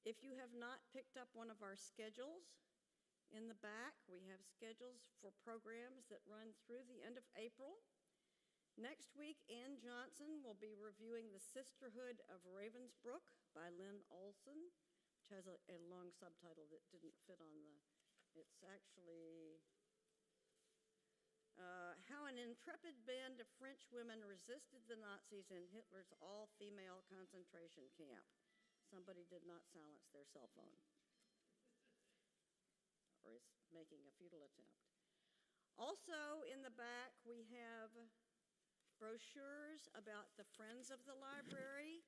If you have not picked up one of our schedules, in the back we have schedules for programs that run through the end of April. Next week, Ann Johnson will be reviewing The Sisterhood of Ravensbrook by Lynn Olson, which has a long subtitle that didn't fit on the, it's actually How an Intrepid Band of French Women Resisted the Nazis in Hitler's All-Female Concentration Camp. Somebody did not silence their cell phone, or is making a futile attempt. Also in the back, we have brochures about the Friends of the Library.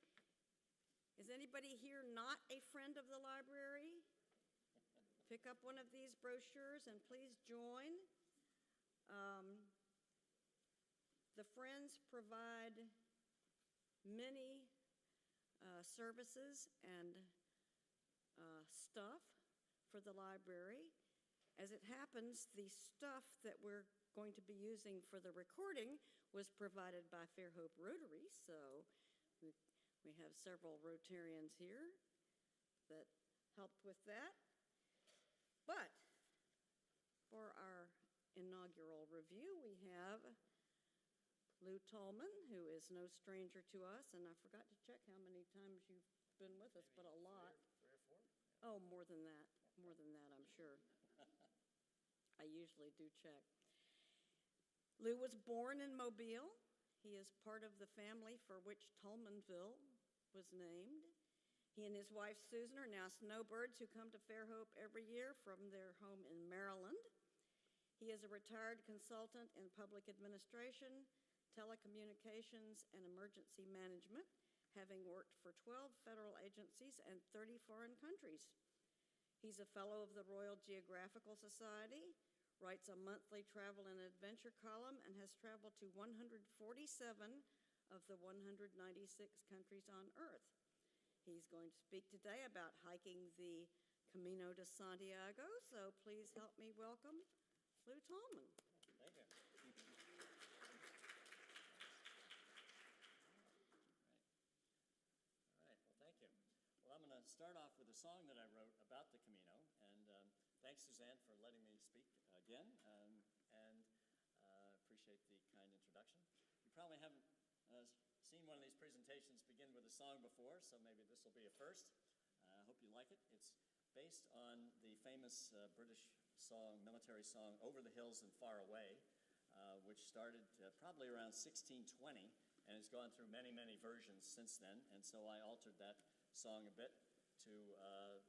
Is anybody here not a friend of the library? Pick up one of these brochures and please join. The Friends provide many services and stuff for the library. As it happens, the stuff that we're going to be using for the recording was provided by Fairhope Rotary, so we have several Rotarians here that helped with that. But for our inaugural review, we have Lew Toulmin, who is no stranger to us, and I forgot to check how many times you've been with us, but a lot. Three or four? Oh, more than that, I'm sure. I usually do check. Lew was born in Mobile. He is part of the family for which Toulminville was named. He and his wife Susan are now snowbirds who come to Fairhope every year from their home in Maryland. He is a retired consultant in public administration, telecommunications, and emergency management, having worked for 12 federal agencies and 30 foreign countries. He's a fellow of the Royal Geographical Society, writes a monthly travel and adventure column, and has traveled to 147 of the 196 countries on Earth. He's going to speak today about hiking the Camino to Santiago, so please help me welcome Lew Toulmin. Thank you. All right, well, thank you. Well, I'm going to start off with a song that I wrote about the Camino, and thanks, Suzanne, for letting me speak again, and appreciate the kind introduction. You probably haven't seen one of these presentations begin with a song before, so maybe this will be a first. I hope you like it. It's based on the famous British song, military song, Over the Hills and Far Away, which started probably around 1620 and has gone through many, many versions since then, and so I altered that song a bit to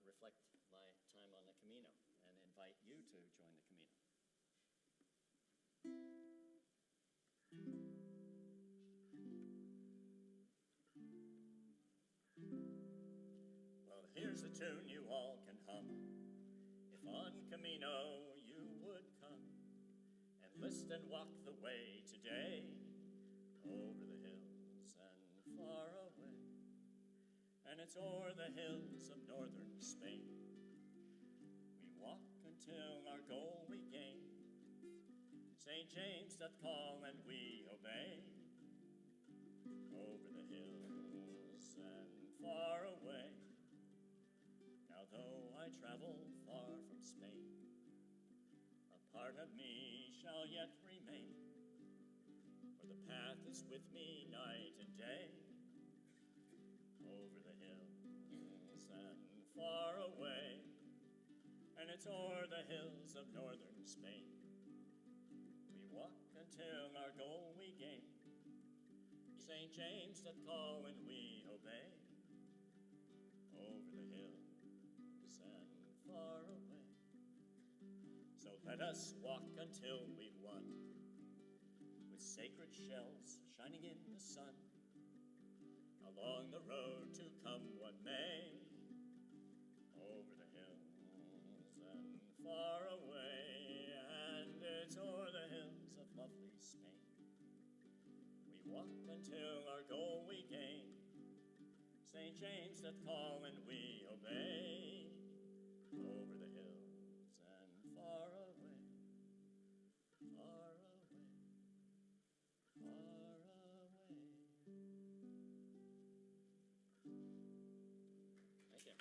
reflect my time on the Camino and invite you to join the Camino. Well, here's a tune you all can hum. If on Camino you would come, and list and walk the way today, over the hills and far away. And it's o'er the hills of northern Spain we walk until our goal we gain. St. James doth call and we obey, over the hills and far away. Now though I travel far from Spain, a part of me shall yet remain, for the path is with me night and day, over the hills and far away. And it's o'er the hills of northern Spain we walk until our goal we gain. St. James doth call and we obey, over the hills and far away. So let us walk until we've won, with sacred shells shining in the sun, along the road to come what may, over the hills and far away. And it's o'er the hills of lovely Spain we walk until our goal we gain. St. James doth call and we obey, over the hills and far away, far away, far away. Thank you.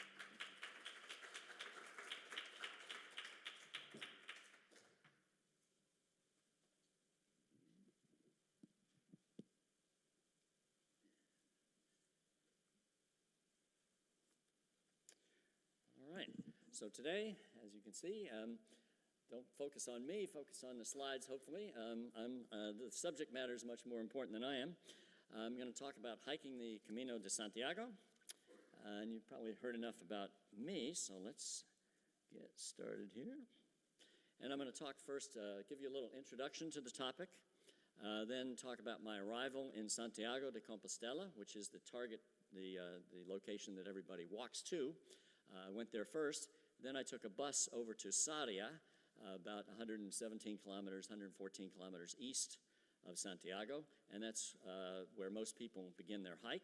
So today, as you can see, don't focus on me, focus on the slides, hopefully. The subject matter is much more important than I am. I'm going to talk about hiking the Camino de Santiago. And you've probably heard enough about me, so let's get started here. And I'm going to talk first, give you a little introduction to the topic, then talk about my arrival in Santiago de Compostela, which is the target, the location that everybody walks to. I went there first. Then I took a bus over to Sarria, about 117 kilometers, 114 kilometers east of Santiago, and that's where most people begin their hike.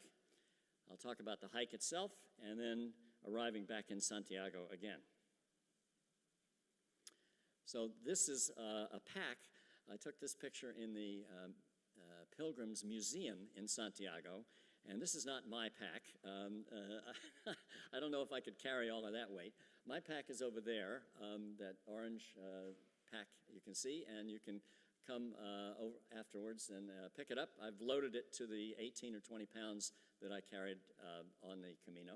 I'll talk about the hike itself, and then arriving back in Santiago again. So this is a pack. I took this picture in the Pilgrim's Museum in Santiago, and this is not my pack. I don't know if I could carry all of that weight. My pack is over there, that orange pack you can see, and you can come over afterwards and pick it up. I've loaded it to the 18 or 20 pounds that I carried on the Camino.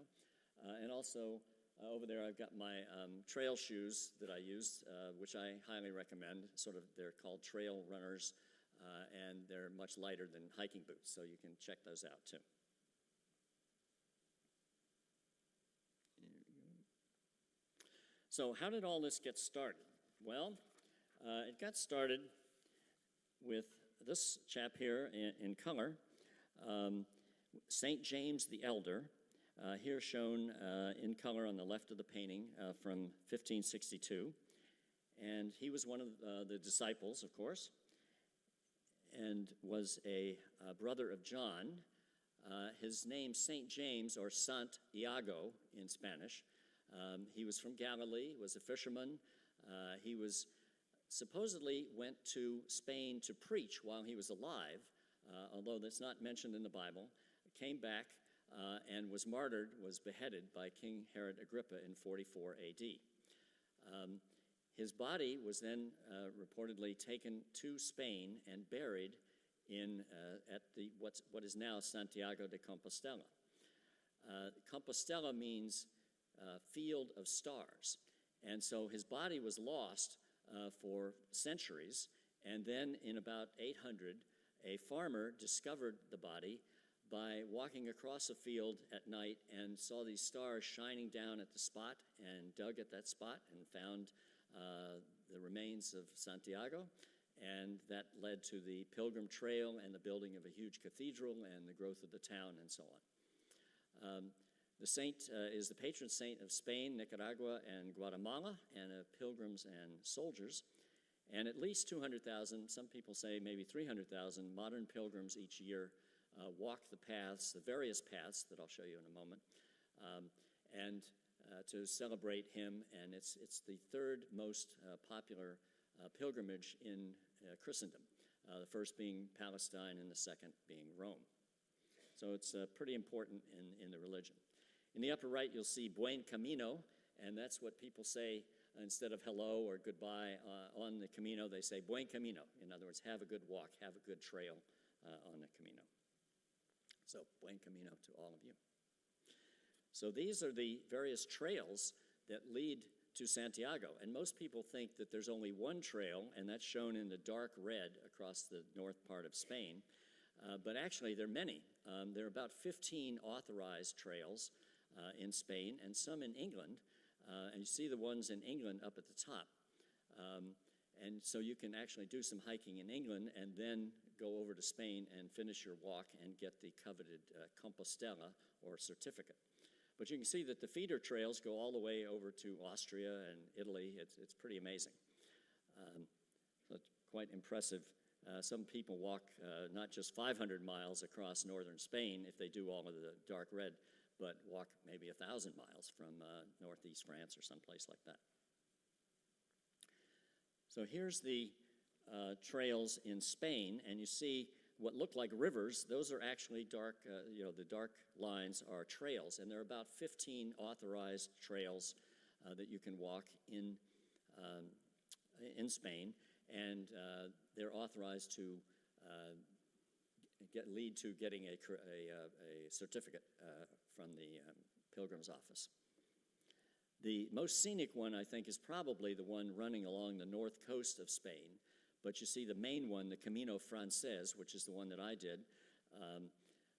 And also over there I've got my trail shoes that I use, which I highly recommend. They're called trail runners, and they're much lighter than hiking boots, so you can check those out too. So how did all this get started? Well, it got started with this chap here in color, St. James the Elder, here shown in color on the left of the painting from 1562. And he was one of the disciples, of course, and was a brother of John. His name, St. James, or Santiago in Spanish. He was from Galilee, was a fisherman. He supposedly went to Spain to preach while he was alive, although that's not mentioned in the Bible, came back and was martyred, was beheaded by King Herod Agrippa in 44 A.D. His body was then reportedly taken to Spain and buried at what is now Santiago de Compostela. Compostela means field of stars, and so his body was lost for centuries, and then in about 800, a farmer discovered the body by walking across a field at night and saw these stars shining down at the spot and dug at that spot and found the remains of Santiago, and that led to the Pilgrim Trail and the building of a huge cathedral and the growth of the town and so on. The saint is the patron saint of Spain, Nicaragua, and Guatemala, and of pilgrims and soldiers. And at least 200,000, some people say maybe 300,000 modern pilgrims each year walk the paths, the various paths that I'll show you in a moment, and to celebrate him. And it's the third most popular pilgrimage in Christendom, the first being Palestine and the second being Rome. So it's pretty important in the religion. In the upper right, you'll see Buen Camino, and that's what people say instead of hello or goodbye on the Camino. They say Buen Camino. In other words, have a good walk, have a good trail on the Camino. So Buen Camino to all of you. So these are the various trails that lead to Santiago, and most people think that there's only one trail, and that's shown in the dark red across the north part of Spain. But actually, there are many. There are about 15 authorized trails in Spain, and some in England, and you see the ones in England up at the top. And so you can actually do some hiking in England and then go over to Spain and finish your walk and get the coveted Compostela, or certificate. But you can see that the feeder trails go all the way over to Austria and Italy. It's pretty amazing. So it's quite impressive. Some people walk not just 500 miles across northern Spain if they do all of the dark red, but walk maybe 1,000 miles from northeast France or someplace like that. So here's the trails in Spain, and you see what look like rivers. Those are actually dark, the dark lines are trails, and there are about 15 authorized trails that you can walk in Spain, and they're authorized to lead to getting a certificate from the Pilgrim's office. The most scenic one, I think, is probably the one running along the north coast of Spain. But you see the main one, the Camino Frances, which is the one that I did,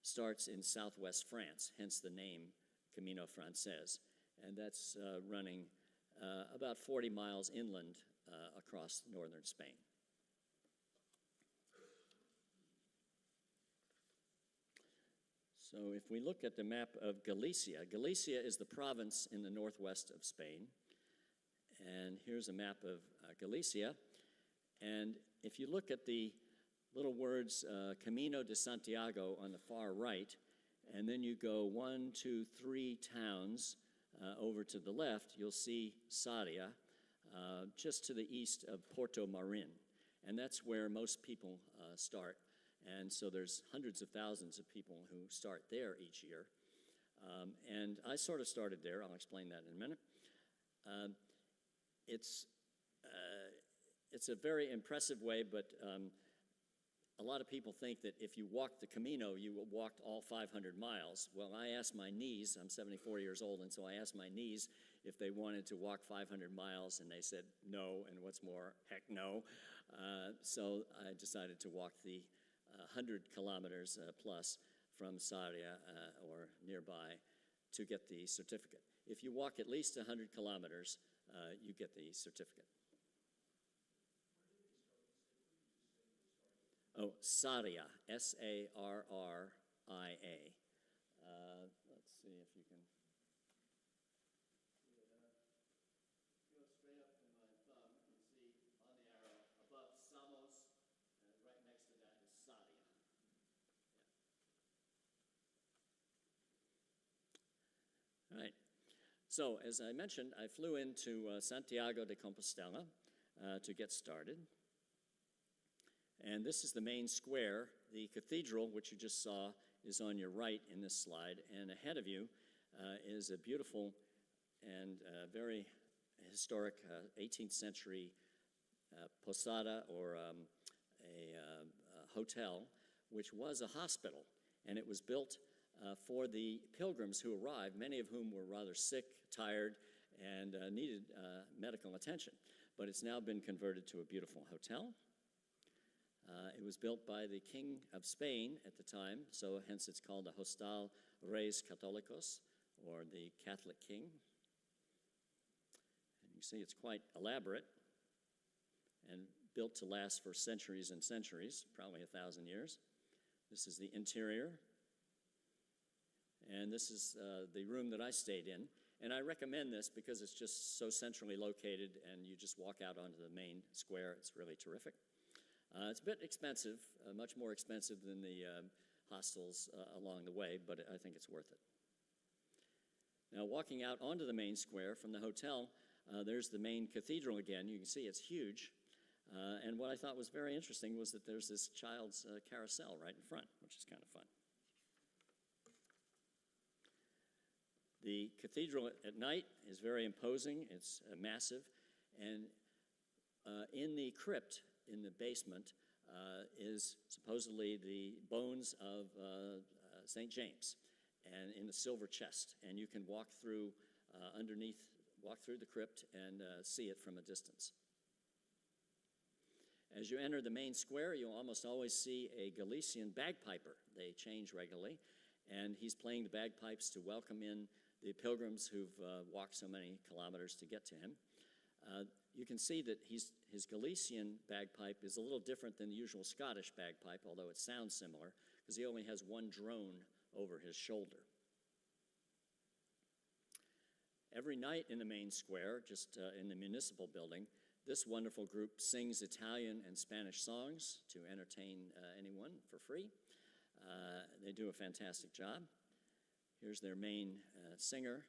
starts in southwest France, hence the name Camino Frances. And that's running about 40 miles inland across northern Spain. So if we look at the map of Galicia, Galicia is the province in the northwest of Spain. And here's a map of Galicia. And if you look at the little words Camino de Santiago on the far right, and then you go 1, 2, 3 towns over to the left, you'll see Sarria, just to the east of Porto Marin. And that's where most people start. And so there's hundreds of thousands of people who start there each year. And I sort of started there. I'll explain that in a minute. It's a very impressive way, but a lot of people think that if you walk the Camino, you walked all 500 miles. Well, I asked my knees, I'm 74 years old, and so I asked my knees if they wanted to walk 500 miles, and they said no, and what's more, heck no. So I decided to walk the 100 kilometers plus from Sarria or nearby to get the certificate. If you walk at least 100 kilometers, you get the certificate. Oh, Sarria, S-A-R-R-I-A. Let's see if you can. Go straight up to my thumb. You see on the arrow above Samos, and right next to that is Sarria. Yeah. All right. So, as I mentioned, I flew into Santiago de Compostela to get started. And this is the main square. The cathedral, which you just saw, is on your right in this slide. And ahead of you is a beautiful and very historic 18th century posada, or a hotel, which was a hospital. And it was built for the pilgrims who arrived, many of whom were rather sick, tired, and needed medical attention. But it's now been converted to a beautiful hotel. It was built by the King of Spain at the time, so hence it's called the Hostal Reyes Católicos, or the Catholic King. And you see it's quite elaborate and built to last for centuries and centuries, probably 1,000 years. This is the interior. And this is the room that I stayed in. And I recommend this because it's just so centrally located, and you just walk out onto the main square. It's really terrific. It's a bit expensive, much more expensive than the hostels along the way, but I think it's worth it. Now, walking out onto the main square from the hotel, there's the main cathedral again. You can see it's huge. And what I thought was very interesting was that there's this child's carousel right in front, which is kind of fun. The cathedral at night is very imposing. It's massive. And in the crypt, in the basement, is supposedly the bones of St. James, and in the silver chest. And you can walk through walk through the crypt and see it from a distance. As you enter the main square, you'll almost always see a Galician bagpiper. They change regularly, and he's playing the bagpipes to welcome in the pilgrims who've walked so many kilometers to get to him. You can see that his Galician bagpipe is a little different than the usual Scottish bagpipe, although it sounds similar, because he only has one drone over his shoulder. Every night in the main square, just in the municipal building, this wonderful group sings Italian and Spanish songs to entertain anyone for free. They do a fantastic job. Here's their main singer,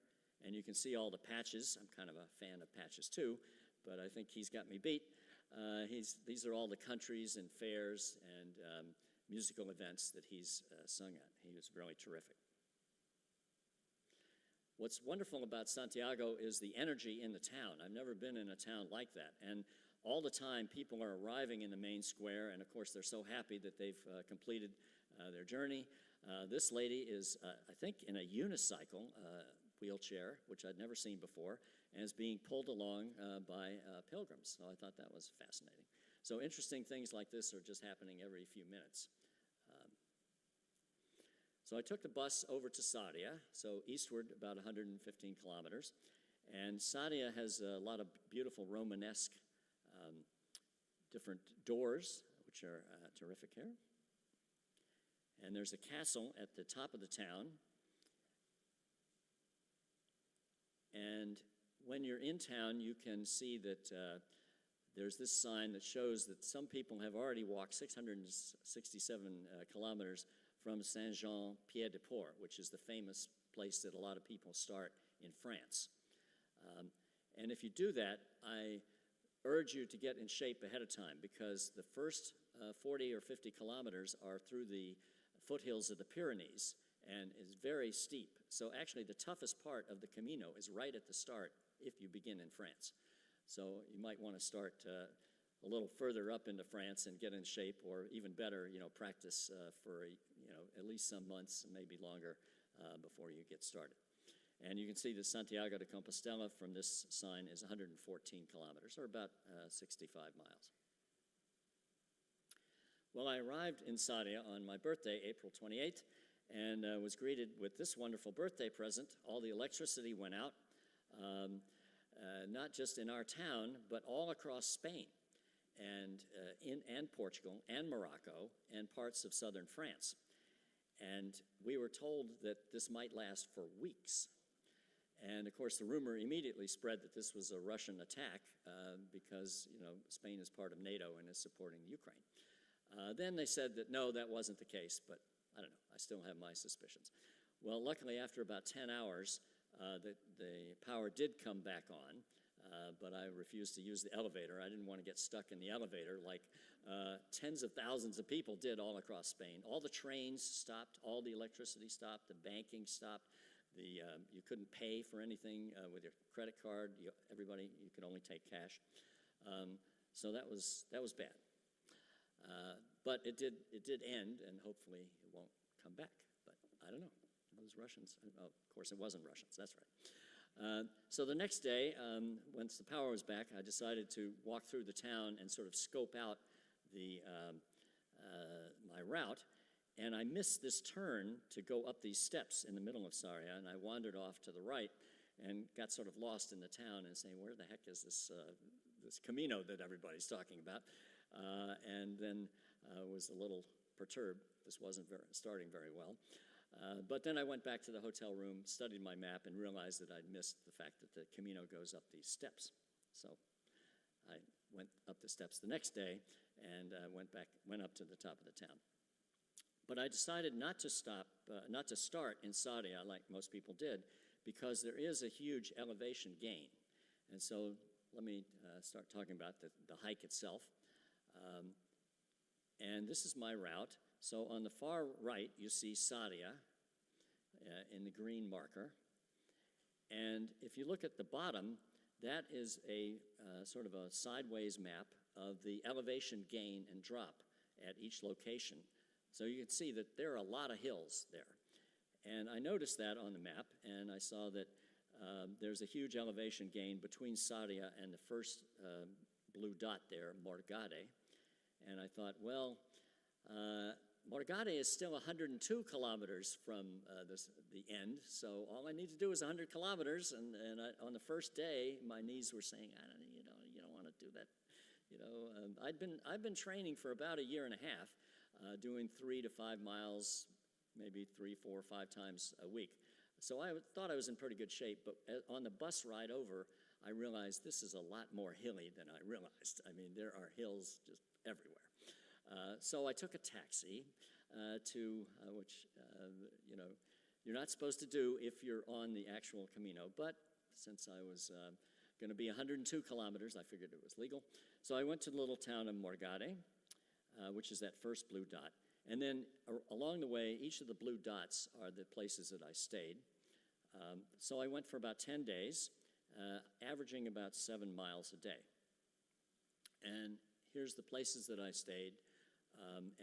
and you can see all the patches. I'm kind of a fan of patches too, but I think he's got me beat. These are all the countries and fairs and musical events that he's sung at. He was really terrific. What's wonderful about Santiago is the energy in the town. I've never been in a town like that. And all the time, people are arriving in the main square, and of course, they're so happy that they've completed their journey. This lady is, I think, in a unicycle wheelchair, which I'd never seen before, and is being pulled along by pilgrims. So I thought that was fascinating. So interesting things like this are just happening every few minutes. So I took the bus over to Sardia, so eastward about 115 kilometers. And Sardia has a lot of beautiful Romanesque different doors, which are terrific here. And there's a castle at the top of the town. And when you're in town, you can see that there's this sign that shows that some people have already walked 667 kilometers from Saint-Jean-Pied-de-Port, which is the famous place that a lot of people start in France. And if you do that, I urge you to get in shape ahead of time, because the first 40 or 50 kilometers are through the foothills of the Pyrenees and is very steep. So actually the toughest part of the Camino is right at the start if you begin in France. So you might want to start a little further up into France and get in shape, or even better, practice for at least some months, maybe longer, before you get started. And you can see that Santiago de Compostela from this sign is 114 kilometers, or about 65 miles. Well, I arrived in Sardia on my birthday, April 28th, and was greeted with this wonderful birthday present. All the electricity went out, not just in our town, but all across Spain, and Portugal, and Morocco, and parts of southern France. And we were told that this might last for weeks. And of course, the rumor immediately spread that this was a Russian attack because, Spain is part of NATO and is supporting Ukraine. Then they said that no, that wasn't the case, but I don't know, I still have my suspicions. Well, luckily, after about 10 hours, the power did come back on, but I refused to use the elevator. I didn't want to get stuck in the elevator like tens of thousands of people did all across Spain. All the trains stopped, all the electricity stopped, the banking stopped. You couldn't pay for anything with your credit card. You could only take cash. So that was bad. But it did end, and hopefully it won't come back. But I don't know. Those Russians, of course it wasn't Russians, that's right. So the next day, once the power was back, I decided to walk through the town and sort of scope out my route. And I missed this turn to go up these steps in the middle of Sardia, and I wandered off to the right and got sort of lost in the town and saying, where the heck is this Camino that everybody's talking about? And then was a little perturbed. This wasn't starting very well. But then I went back to the hotel room, studied my map, and realized that I'd missed the fact that the Camino goes up these steps. So I went up the steps the next day and went up to the top of the town. But I decided not to start in Sardia like most people did, because there is a huge elevation gain. And so let me start talking about the hike itself. And this is my route. So on the far right, you see Sardia in the green marker. And if you look at the bottom, that is a sort of a sideways map of the elevation gain and drop at each location. So you can see that there are a lot of hills there. And I noticed that on the map, and I saw that there's a huge elevation gain between Sardia and the first blue dot there, Morgade. And I thought, well, Morgade is still 102 kilometers from the end, so all I need to do is 100 kilometers. And on the first day, my knees were saying, you don't want to do that. I've been training for about a year and a half, doing 3 to 5 miles, maybe 3, 4, 5 times a week. So I thought I was in pretty good shape, but on the bus ride over, I realized this is a lot more hilly than I realized. I mean, there are hills just everywhere. So I took a taxi to, which, you're not supposed to do if you're on the actual Camino, but since I was going to be 102 kilometers, I figured it was legal. So I went to the little town of Morgade, which is that first blue dot. And then along the way, each of the blue dots are the places that I stayed. So I went for about 10 days, averaging about 7 miles a day. And here's the places that I stayed.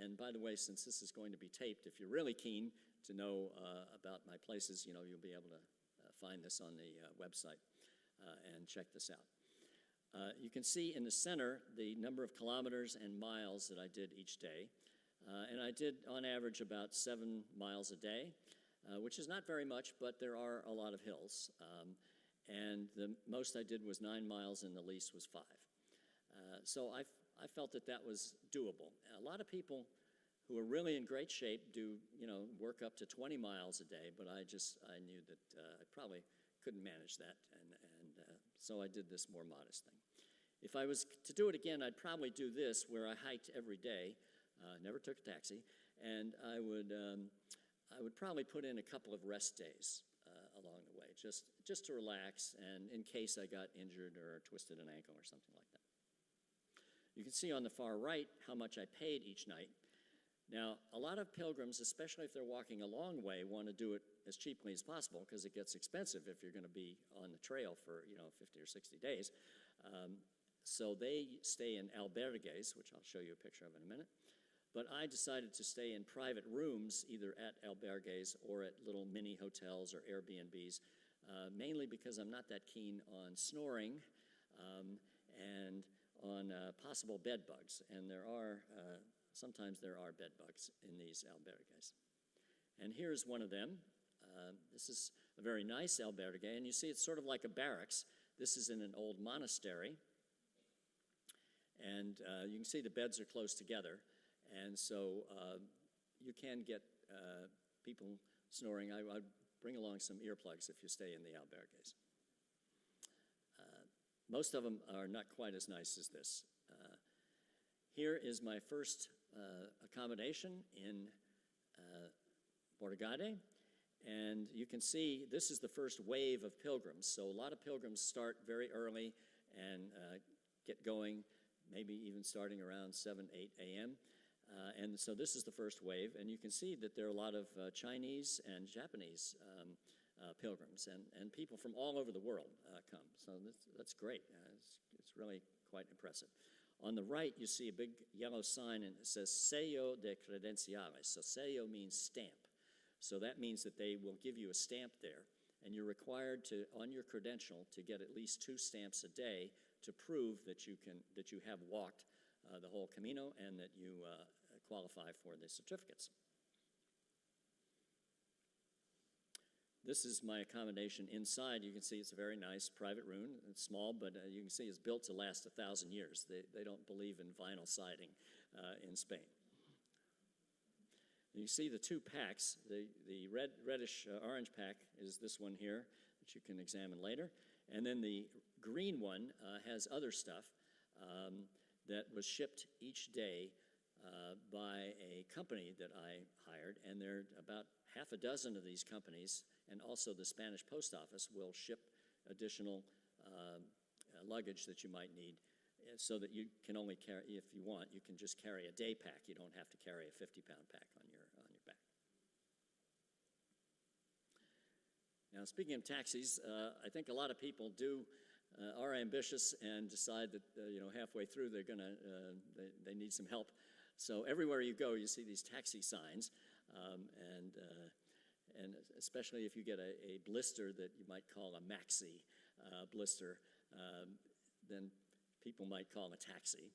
And by the way, since this is going to be taped, if you're really keen to know about my places, you'll be able to find this on the website. and check this out. You can see in the center the number of kilometers and miles that I did each day. And I did, on average, about 7 miles a day, which is not very much, but there are a lot of hills. And the most I did was 9 miles, and the least was 5. So I felt that that was doable. A lot of people who are really in great shape do, work up to 20 miles a day, but I knew that I probably couldn't manage that, and so I did this more modest thing. If I was to do it again, I'd probably do this, where I hiked every day, never took a taxi, and I would probably put in a couple of rest days along the way, just to relax, and in case I got injured or twisted an ankle or something like that. You can see on the far right how much I paid each night. Now, a lot of pilgrims, especially if they're walking a long way, want to do it as cheaply as possible because it gets expensive if you're going to be on the trail for 50 or 60 days. So they stay in albergues, which I'll show you a picture of in a minute. But I decided to stay in private rooms, either at albergues or at little mini hotels or Airbnbs, mainly because I'm not that keen on snoring and on possible bed bugs. And sometimes there are bed bugs in these albergues. And here's one of them. This is a very nice albergue, and you see it's sort of like a barracks. This is in an old monastery. And you can see the beds are close together. And so you can get people snoring. I'd bring along some earplugs if you stay in the albergues. Most of them are not quite as nice as this. Here is my first accommodation in Morgade. And you can see this is the first wave of pilgrims. So a lot of pilgrims start very early and get going, maybe even starting around 7, 8 a.m. And so this is the first wave, and you can see that there are a lot of Chinese and Japanese pilgrims, and people from all over the world come. So that's great. It's really quite impressive. On the right, you see a big yellow sign, and it says Sello de Credenciales. So sello means stamp. So that means that they will give you a stamp there, and you're required to, on your credential, to get at least 2 stamps a day to prove that you have walked the whole Camino and that you qualify for the certificates. This is my accommodation inside. You can see it's a very nice private room. It's small, but you can see it's built to last 1,000 years. They don't believe in vinyl siding in Spain. You see the 2 packs. The reddish orange pack is this one here, which you can examine later. And then the green one has other stuff that was shipped each day by a company that I hired, and there are about half a dozen of these companies, and also the Spanish post office will ship additional luggage that you might need, so that you can only carry, if you want, you can just carry a day pack. You don't have to carry a 50-pound pack on your back. Now, speaking of taxis, I think a lot of people are ambitious and decide that halfway through they need some help. So everywhere you go, you see these taxi signs, and especially if you get a blister that you might call a maxi blister, then people might call a taxi.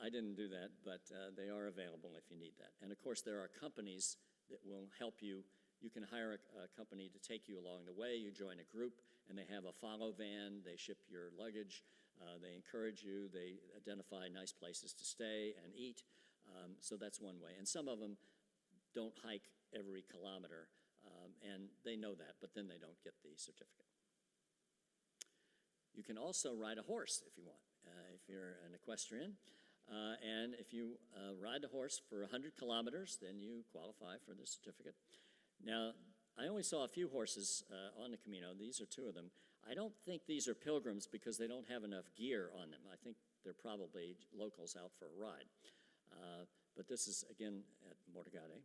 I didn't do that, but they are available if you need that. And of course, there are companies that will help you. You can hire a company to take you along the way. You join a group, and they have a follow van. They ship your luggage. They encourage you. They identify nice places to stay and eat. So that's one way. And some of them don't hike every kilometer, and they know that, but then they don't get the certificate. You can also ride a horse if you want, if you're an equestrian. And if you ride the horse for 100 kilometers, then you qualify for the certificate. Now, I only saw a few horses on the Camino. These are 2 of them. I don't think these are pilgrims because they don't have enough gear on them. I think they're probably locals out for a ride. But this is, again, at Morgade.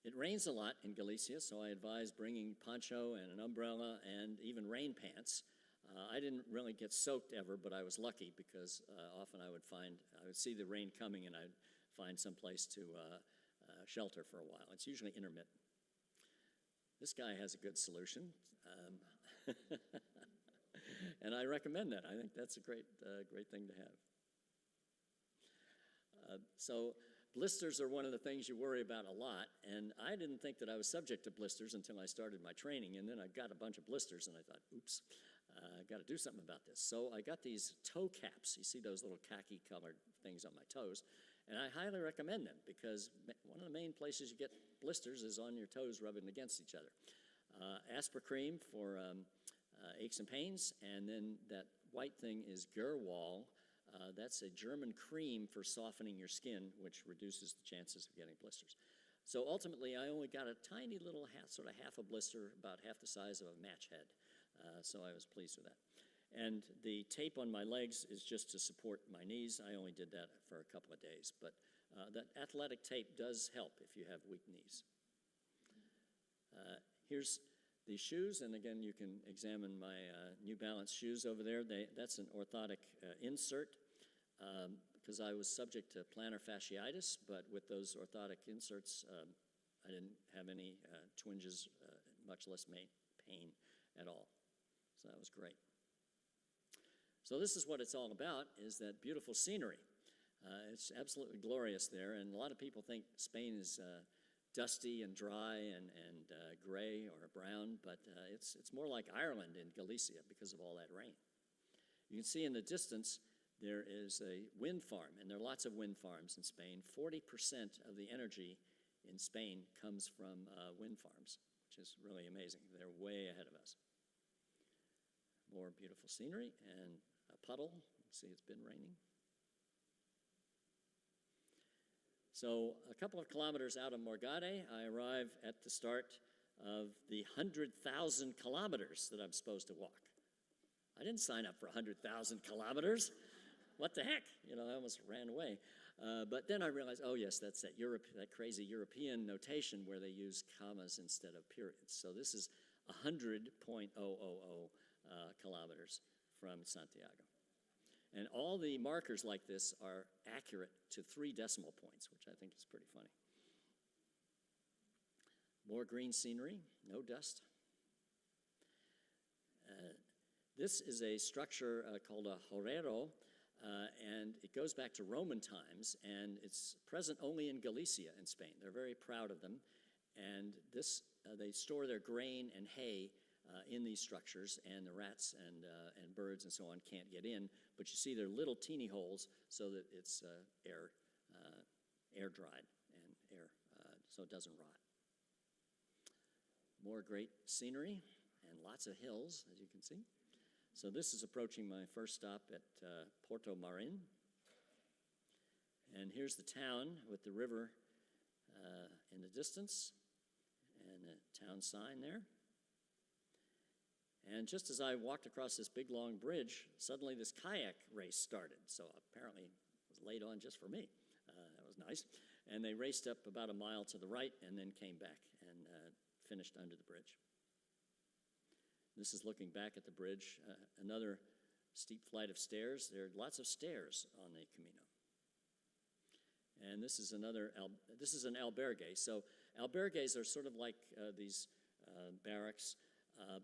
It rains a lot in Galicia, so I advise bringing poncho and an umbrella and even rain pants. I didn't really get soaked ever, but I was lucky because often I would see the rain coming and I'd find some place to shelter for a while. It's usually intermittent. This guy has a good solution. And I recommend that. I think that's a great thing to have. So blisters are one of the things you worry about a lot, and I didn't think that I was subject to blisters until I started my training, and then I got a bunch of blisters, and I thought, oops, I got to do something about this. So I got these toe caps. You see those little khaki-colored things on my toes, and I highly recommend them because one of the main places you get blisters is on your toes rubbing against each other. Aspercreme for aches and pains, and then that white thing is Gerwall. That's a German cream for softening your skin, which reduces the chances of getting blisters. So ultimately, I only got a tiny little sort of half a blister, about half the size of a match head. So I was pleased with that. And the tape on my legs is just to support my knees. I only did that for a couple of days. But that athletic tape does help if you have weak knees. Here's the shoes, and again, you can examine my New Balance shoes over there. That's an orthotic insert because I was subject to plantar fasciitis, but with those orthotic inserts, I didn't have any twinges, much less pain at all. So that was great. So this is what it's all about, is that beautiful scenery. It's absolutely glorious there, and a lot of people think Spain is dusty and dry and gray or brown, but it's more like Ireland in Galicia because of all that rain. You can see in the distance there is a wind farm, and there are lots of wind farms in Spain. 40% of the energy in Spain comes from wind farms, which is really amazing. They're way ahead of us. More beautiful scenery and a puddle. See, it's been raining. So a couple of kilometers out of Morgade, I arrive at the start of the 100,000 kilometers that I'm supposed to walk. I didn't sign up for 100,000 kilometers. What the heck? I almost ran away. But then I realized, oh yes, that's that crazy European notation where they use commas instead of periods. So this is 100.000 kilometers from Santiago. And all the markers like this are accurate to 3 decimal points, which I think is pretty funny. More green scenery, no dust. This is a structure called a horero, and it goes back to Roman times, and it's present only in Galicia in Spain. They're very proud of them, and they store their grain and hay in these structures, and the rats and birds and so on can't get in. But you see they're little teeny holes so that it's air dried and so it doesn't rot. More great scenery and lots of hills, as you can see. So this is approaching my first stop at Porto Marin. And here's the town with the river in the distance and the town sign there. And just as I walked across this big, long bridge, suddenly this kayak race started. So apparently it was laid on just for me. That was nice. And they raced up about a mile to the right and then came back and finished under the bridge. This is looking back at the bridge. Another steep flight of stairs. There are lots of stairs on the Camino. And this is this is an albergue. So albergues are sort of like these barracks.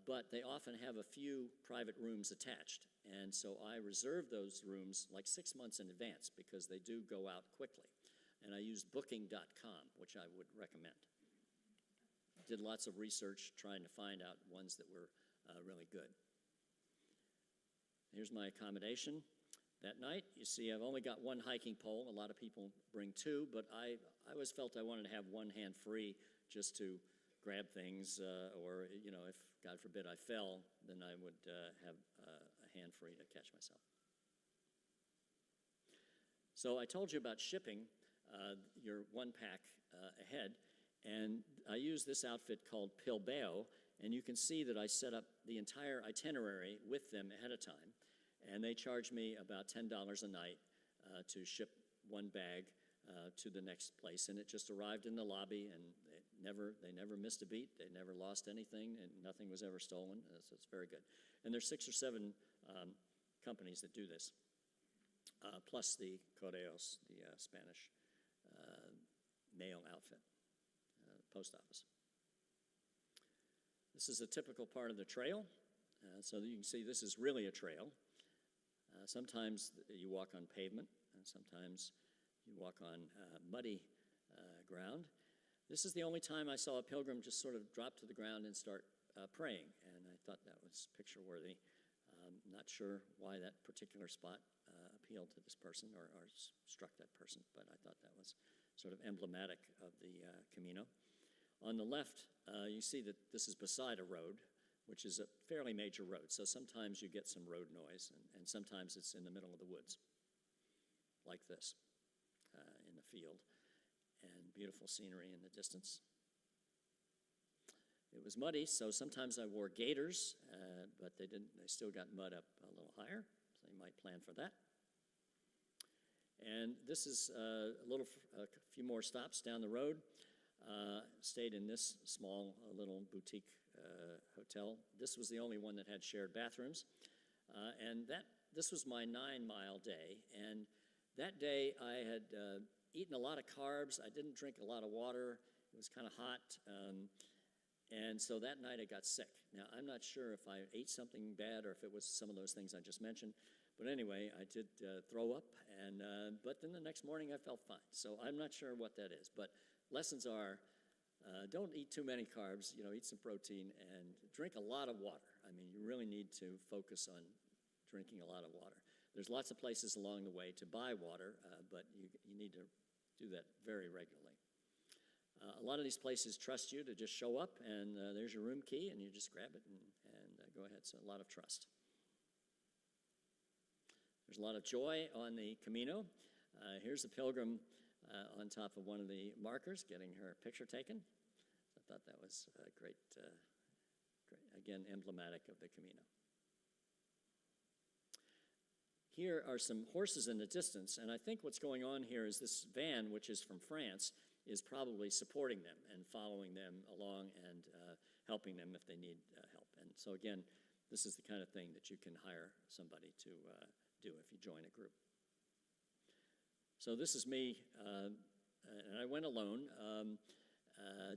But they often have a few private rooms attached. And so I reserve those rooms like 6 months in advance because they do go out quickly. And I used booking.com, which I would recommend. Did lots of research trying to find out ones that were really good. Here's my accommodation. That night, you see I've only got 1 hiking pole. A lot of people bring 2, but I always felt I wanted to have 1 hand free just to grab things, or, if, God forbid, I fell, then I would have a hand free to catch myself. So I told you about shipping your 1 pack ahead, and I use this outfit called Pilgrim, and you can see that I set up the entire itinerary with them ahead of time, and they charge me about $10 a night to ship 1 bag to the next place, and it just arrived in the lobby, and they never missed a beat. They never lost anything, and nothing was ever stolen. So it's very good. And there's 6 or 7 companies that do this, plus the Correos, the Spanish mail outfit, post office. This is a typical part of the trail. So that you can see this is really a trail. Sometimes you walk on pavement, and sometimes you walk on muddy ground. This is the only time I saw a pilgrim just sort of drop to the ground and start praying, and I thought that was picture-worthy. Not sure why that particular spot appealed to this person or struck that person, but I thought that was sort of emblematic of the Camino. On the left, you see that this is beside a road, which is a fairly major road. So sometimes you get some road noise, and sometimes it's in the middle of the woods, like this, in the field, and beautiful scenery in the distance. It was muddy, so sometimes I wore gaiters, but they still got mud up a little higher, so you might plan for that. And this is a few more stops down the road. Stayed in this small little boutique hotel. This was the only one that had shared bathrooms. And this was my 9-mile day. And that day I had eaten a lot of carbs. I didn't drink a lot of water. It was kind of hot. And so that night I got sick. Now, I'm not sure if I ate something bad or if it was some of those things I just mentioned. But anyway, I did throw up. But then the next morning I felt fine. So I'm not sure what that is. But lessons are, don't eat too many carbs, eat some protein, and drink a lot of water. I mean, you really need to focus on drinking a lot of water. There's lots of places along the way to buy water, but you need to do that very regularly. A lot of these places trust you to just show up, and there's your room key, and you just grab it and go ahead. So a lot of trust. There's a lot of joy on the Camino. Here's a pilgrim on top of one of the markers, getting her picture taken. I thought that was great, again, emblematic of the Camino. Here are some horses in the distance, and I think what's going on here is this van, which is from France, is probably supporting them and following them along and helping them if they need help. And so again, this is the kind of thing that you can hire somebody to do if you join a group. So this is me, and I went alone.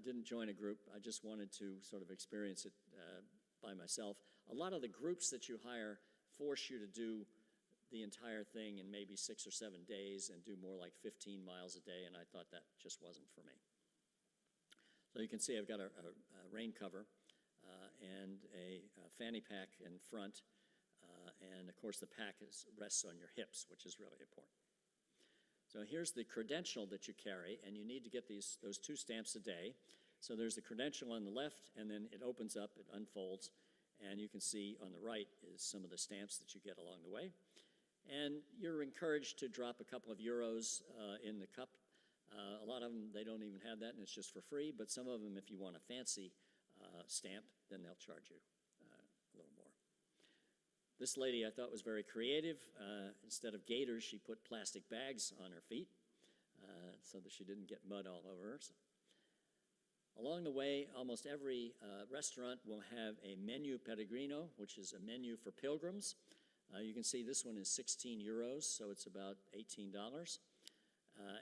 Didn't join a group. I just wanted to sort of experience it by myself. A lot of the groups that you hire force you to do the entire thing in maybe 6 or 7 days and do more like 15 miles a day, and I thought that just wasn't for me. So you can see I've got a rain cover and a fanny pack in front, and of course the pack rests on your hips, which is really important. So here's the credential that you carry, and you need to get those 2 stamps a day. So there's the credential on the left, and then it opens up, it unfolds, and you can see on the right is some of the stamps that you get along the way. And you're encouraged to drop a couple of euros in the cup. A lot of them, they don't even have that, and it's just for free, but some of them, if you want a fancy stamp, then they'll charge you a little more. This lady I thought was very creative. Instead of gaiters, she put plastic bags on her feet so that she didn't get mud all over her. So, along the way, almost every restaurant will have a menu peregrino, which is a menu for pilgrims. You can see this one is 16 euros, so it's about $18,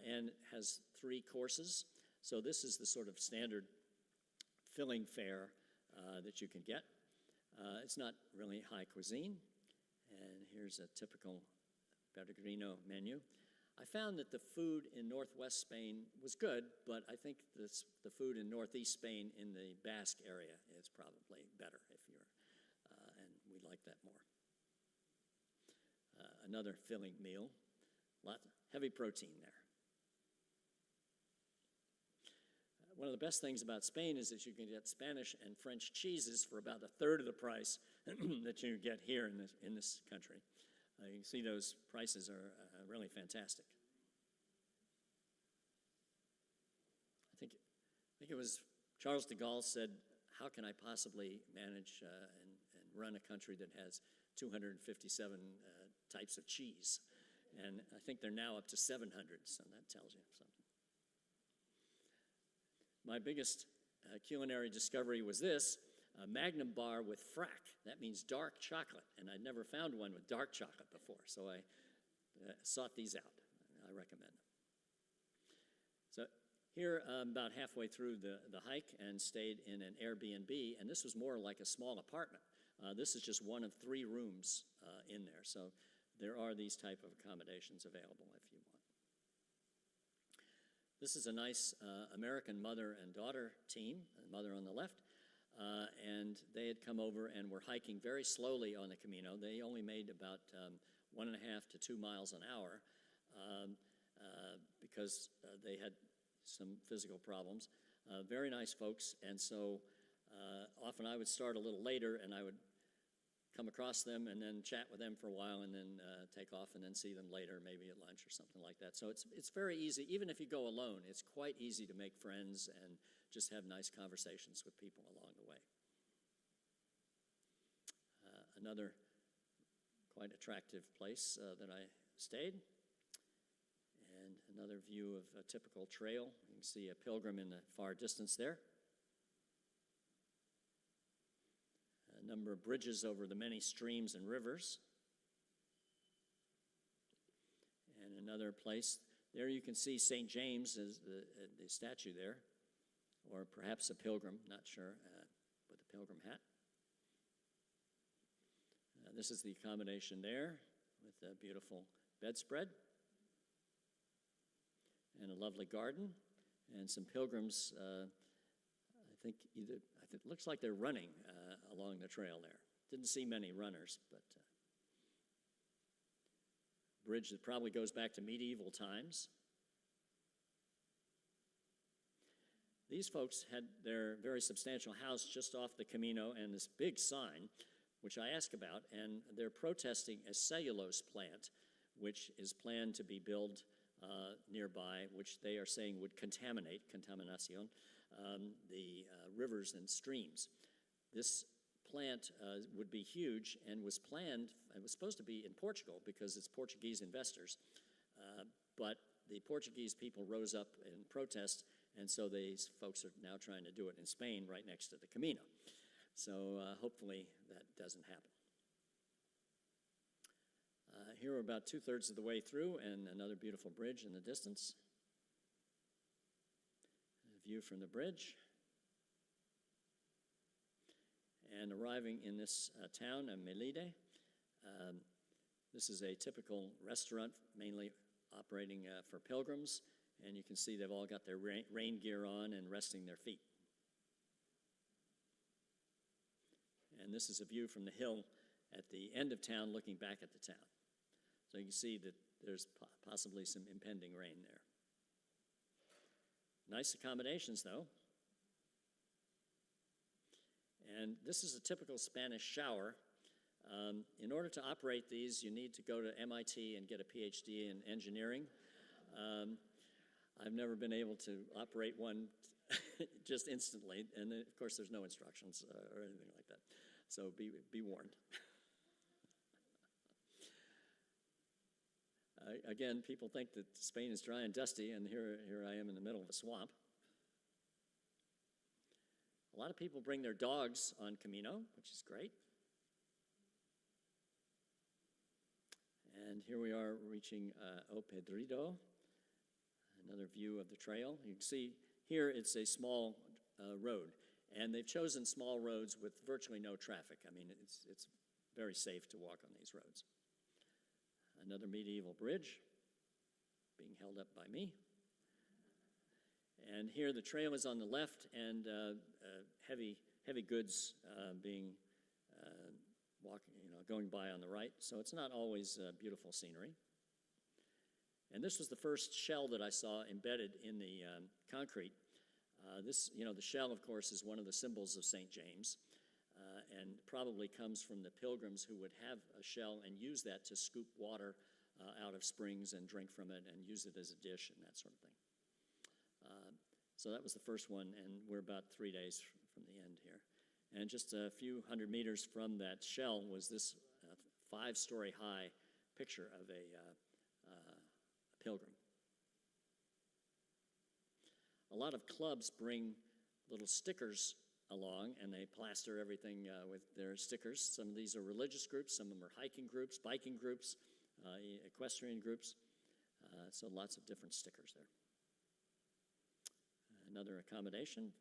and has 3 courses. So this is the sort of standard filling fare that you can get. It's not really high cuisine, and here's a typical peregrino menu. I found that the food in northwest Spain was good, but I think the food in northeast Spain in the Basque area is probably better if you're, and we like that more. Another filling meal, heavy protein there. One of the best things about Spain is that you can get Spanish and French cheeses for about 1/3 of the price that you get here in this country. You can see those prices are really fantastic. I think it was Charles de Gaulle said, how can I possibly manage and run a country that has 257 types of cheese? And I think they're now up to 700, so that tells you something. My biggest culinary discovery was this, a Magnum bar with frack. That means dark chocolate, and I'd never found one with dark chocolate before, so I sought these out. I recommend them. So Here, about halfway through the hike and stayed in an Airbnb, and this was more like a small apartment. This is just one of 3 rooms in there, so there are these type of accommodations available if you want. This is a nice American mother and daughter team, mother on the left, and they had come over and were hiking very slowly on the Camino. They only made about 1.5 to 2 miles an hour because they had some physical problems. Very nice folks, and so often I would start a little later and I would come across them and then chat with them for a while and then take off and then see them later, maybe at lunch or something like that. So it's very easy. Even if you go alone, it's quite easy to make friends and just have nice conversations with people along the way. Another quite attractive place that I stayed. And another view of a typical trail. You can see a Pilgrim in the far distance there. A number of bridges over the many streams and rivers. And another place. There you can see St. James as the statue there, or perhaps a pilgrim, not sure, with a pilgrim hat. This is the accommodation there with a beautiful bedspread and a lovely garden and some pilgrims. It looks like they're running along the trail there. Didn't see many runners, but bridge that probably goes back to medieval times. These folks had their very substantial house just off the Camino and this big sign, which I asked about, and they're protesting a cellulose plant, which is planned to be built nearby, which they are saying would contaminación, the rivers and streams. This plant would be huge and was planned, it was supposed to be in Portugal because it's Portuguese investors, but the Portuguese people rose up in protest, and so these folks are now trying to do it in Spain right next to the Camino. So hopefully that doesn't happen. Here we're about 2/3 of the way through, and another beautiful bridge in the distance. A view from the bridge. And arriving in this town of Melide. This is a typical restaurant, mainly operating for pilgrims, and you can see they've all got their rain gear on and resting their feet. And this is a view from the hill at the end of town looking back at the town. So you can see that there's possibly some impending rain there. Nice accommodations, though. And this is a typical Spanish shower. In order to operate these, you need to go to MIT and get a PhD in engineering. I've never been able to operate one just instantly, and then, of course, there's no instructions or anything like that. So be warned. Again, people think that Spain is dry and dusty, and here I am in the middle of a swamp. A lot of people bring their dogs on Camino, which is great. And here we are reaching O Pedrido, another view of the trail. You can see here it's a small road, and they've chosen small roads with virtually no traffic. I mean, it's very safe to walk on these roads. Another medieval bridge being held up by me. And here the trail is on the left, and heavy goods being going by on the right. So it's not always beautiful scenery. And this was the first shell that I saw embedded in the concrete. The shell, of course, is one of the symbols of St. James, and probably comes from the pilgrims who would have a shell and use that to scoop water out of springs and drink from it and use it as a dish and that sort of thing. So that was the first one, and we're about 3 days from the end here. And just a few hundred meters from that shell was this 5-story high picture of a pilgrim. A lot of clubs bring little stickers along, and they plaster everything with their stickers. Some of these are religious groups, some of them are hiking groups, biking groups, equestrian groups, so lots of different stickers there. Another accommodation,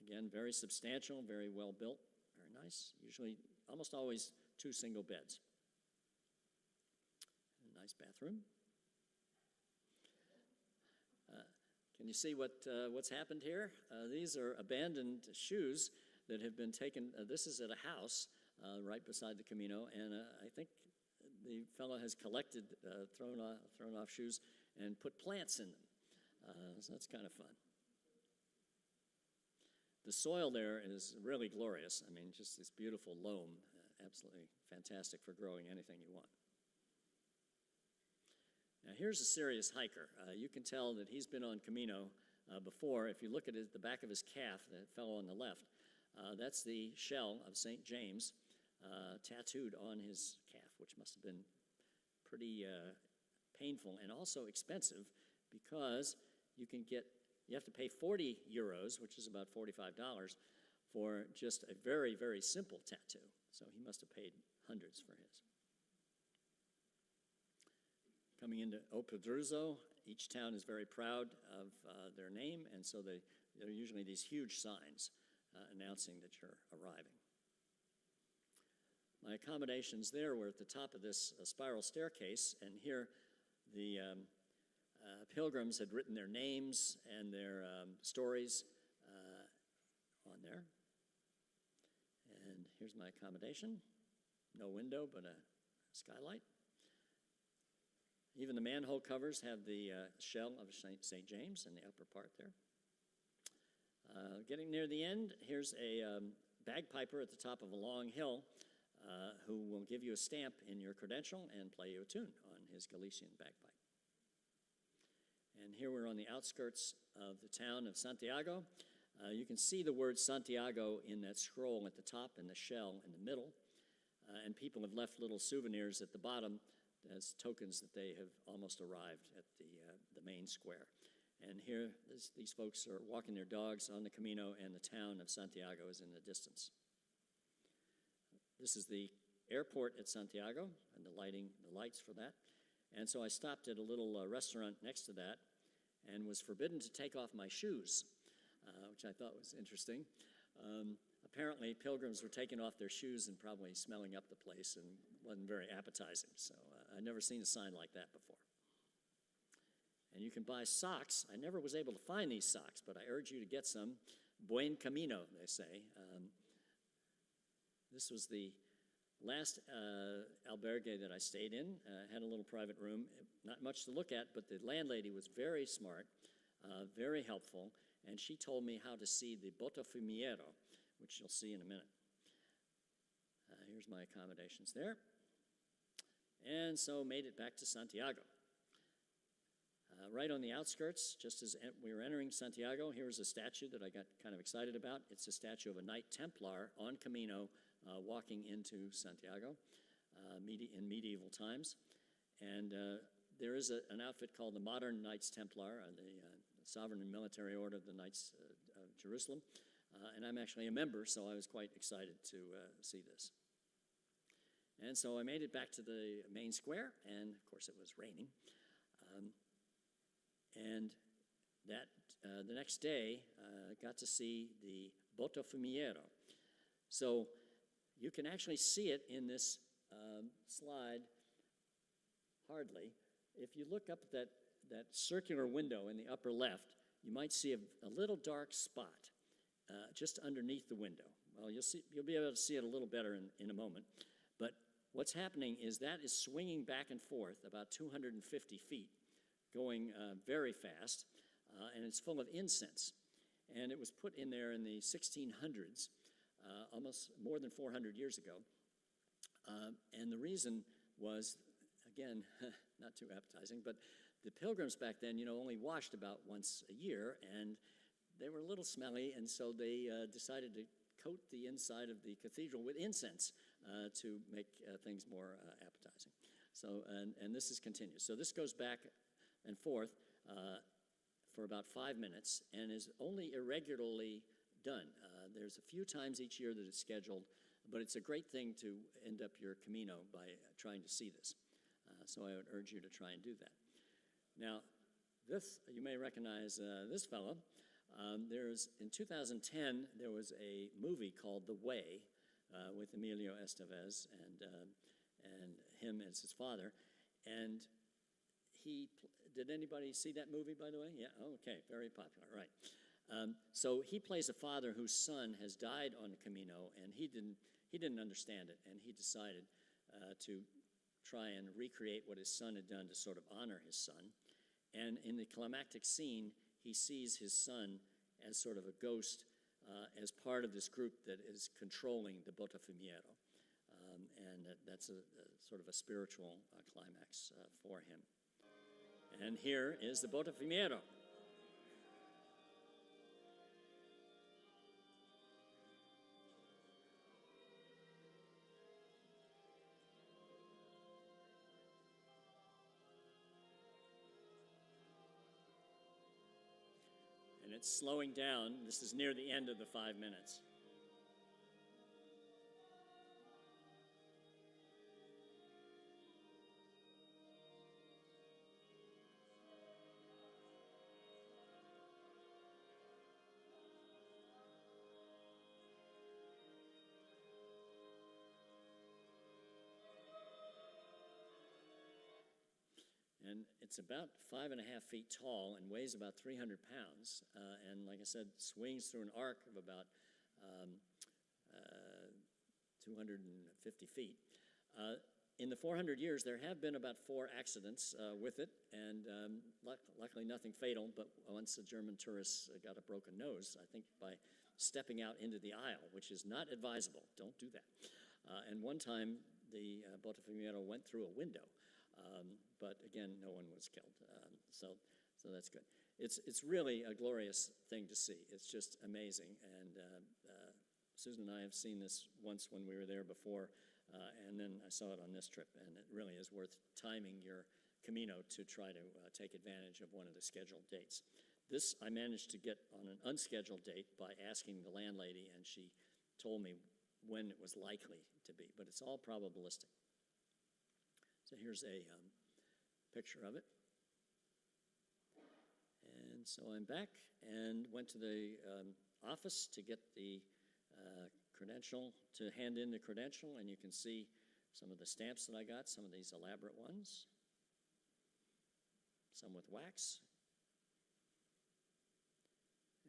again, very substantial, very well built, very nice. Usually, almost always 2 single beds. A nice bathroom. Can you see what's happened here? These are abandoned shoes that have been taken. This is at a house right beside the Camino, and I think the fellow has collected thrown off shoes and put plants in them. So that's kind of fun. The soil there is really glorious. I mean, just this beautiful loam, absolutely fantastic for growing anything you want. Now, here's a serious hiker. You can tell that he's been on Camino before. If you look at the back of his calf, the fellow on the left, that's the shell of St. James tattooed on his calf, which must have been pretty painful and also expensive because you have to pay 40 euros, which is about $45, for just a very, very simple tattoo. So he must have paid hundreds for his. Coming into Opedruzo, each town is very proud of their name, and so there are usually these huge signs announcing that you're arriving. My accommodations there were at the top of this spiral staircase, and here the pilgrims had written their names and their stories on there. And here's my accommodation. No window, but a skylight. Even the manhole covers have the shell of St. James in the upper part there. Getting near the end, here's a bagpiper at the top of a long hill who will give you a stamp in your credential and play you a tune on his Galician bagpipe. And here we're on the outskirts of the town of Santiago. You can see the word Santiago in that scroll at the top and the shell in the middle. And people have left little souvenirs at the bottom as tokens that they have almost arrived at the main square. And here, these folks are walking their dogs on the Camino, and the town of Santiago is in the distance. This is the airport at Santiago, and the lights for that. And so I stopped at a little restaurant next to that and was forbidden to take off my shoes, which I thought was interesting. Apparently, pilgrims were taking off their shoes and probably smelling up the place and wasn't very appetizing. So I'd never seen a sign like that before. And you can buy socks. I never was able to find these socks, but I urge you to get some. Buen Camino, they say. This was the last albergue that I stayed in. Had a little private room. Not much to look at, but the landlady was very smart, very helpful, and she told me how to see the Botafumeiro, which you'll see in a minute. Here's my accommodations there. And so made it back to Santiago. Right on the outskirts, just as we were entering Santiago, here's a statue that I got kind of excited about. It's a statue of a Knight Templar on Camino walking into Santiago in medieval times. And there is an outfit called the Modern Knights Templar, the Sovereign and Military Order of the Knights of Jerusalem. And I'm actually a member, so I was quite excited to see this. And so I made it back to the main square, and of course it was raining. And the next day, got to see the Botafumeiro. So you can actually see it in this slide, hardly. If you look up at that circular window in the upper left, you might see a little dark spot just underneath the window. Well, you'll be able to see it a little better in a moment. But what's happening is that is swinging back and forth about 250 feet, going very fast, and it's full of incense. And it was put in there in the 1600s, almost more than 400 years ago. And the reason was, again, not too appetizing, but the pilgrims back then, only washed about once a year, and they were a little smelly, and so they decided to coat the inside of the cathedral with incense to make things more appetizing. So, and this is continuous. So this goes back and forth for about 5 minutes and is only irregularly done. There's a few times each year that it's scheduled, but it's a great thing to end up your Camino by trying to see this. So I would urge you to try and do that. Now, this, you may recognize this fellow. In 2010, there was a movie called The Way with Emilio Estevez and him as his father. And did anybody see that movie, by the way? Yeah, okay, very popular, right. So he plays a father whose son has died on the Camino, and he didn't understand it, and he decided to try and recreate what his son had done to sort of honor his son. And in the climactic scene, he sees his son as sort of a ghost as part of this group that is controlling the Botafumeiro. And that's a sort of a spiritual climax for him. And here is the Botafumeiro. And it's slowing down. This is near the end of the 5 minutes. And it's about 5.5 feet tall and weighs about 300 pounds. And like I said, swings through an arc of about 250 feet. In the 400 years, there have been about 4 accidents with it, and luckily nothing fatal, but once a German tourist got a broken nose, I think by stepping out into the aisle, which is not advisable. Don't do that. And one time, the Botafumeiro went through a window. But again, no one was killed, so that's good. It's really a glorious thing to see. It's just amazing, and Susan and I have seen this once when we were there before, and then I saw it on this trip, and it really is worth timing your Camino to try to take advantage of one of the scheduled dates. This I managed to get on an unscheduled date by asking the landlady, and she told me when it was likely to be, but it's all probabilistic. So here's a picture of it. And so I'm back and went to the office to get the credential, to hand in the credential, and you can see some of the stamps that I got, some of these elaborate ones, some with wax.